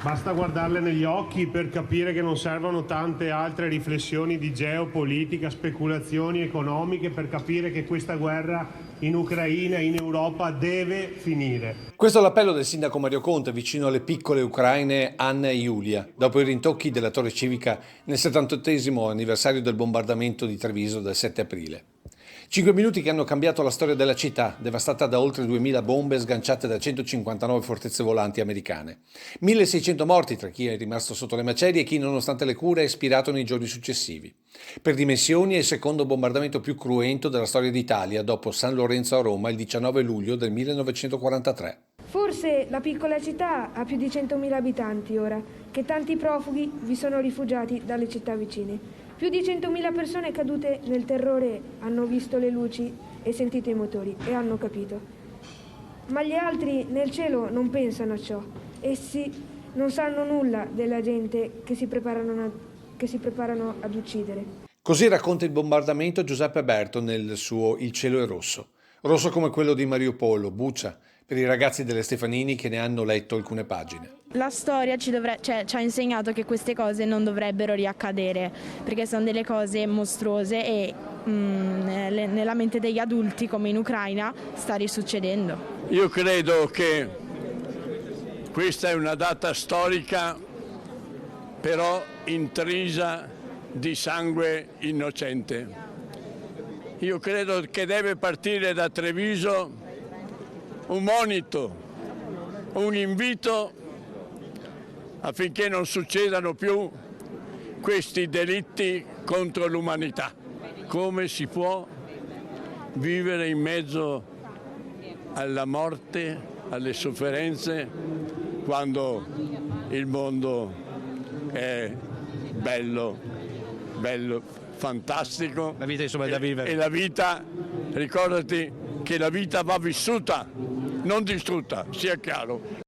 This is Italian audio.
Basta guardarle negli occhi per capire che non servono tante altre riflessioni di geopolitica, speculazioni economiche per capire che questa guerra in Ucraina e in Europa deve finire. Questo è l'appello del sindaco Mario Conte vicino alle piccole ucraine Anna e Giulia, dopo i rintocchi della torre civica nel 78° anniversario del bombardamento di Treviso del 7 aprile. 5 minuti che hanno cambiato la storia della città, devastata da oltre 2000 bombe sganciate da 159 fortezze volanti americane. 1600 morti tra chi è rimasto sotto le macerie e chi, nonostante le cure, è espirato nei giorni successivi. Per dimensioni è il secondo bombardamento più cruento della storia d'Italia, dopo San Lorenzo a Roma il 19 luglio del 1943. Forse la piccola città ha più di 100.000 abitanti ora, che tanti profughi vi sono rifugiati dalle città vicine. Più di 100.000 persone cadute nel terrore hanno visto le luci e sentito i motori e hanno capito. Ma gli altri nel cielo non pensano a ciò. Essi non sanno nulla della gente che si preparano ad uccidere. Così racconta il bombardamento Giuseppe Berto nel suo Il cielo è rosso. Rosso come quello di Mariupol, Bucha, per i ragazzi delle Stefanini che ne hanno letto alcune pagine. La storia ci ha insegnato che queste cose non dovrebbero riaccadere, perché sono delle cose mostruose e nella mente degli adulti, come in Ucraina, sta risuccedendo. Io credo che questa è una data storica, però intrisa di sangue innocente. Io credo che deve partire da Treviso un monito, un invito affinché non succedano più questi delitti contro l'umanità. Come si può vivere in mezzo alla morte, alle sofferenze, quando il mondo è bello, fantastico. La vita insomma è da vivere. E la vita, ricordati che la vita va vissuta, non distrutta, sia chiaro.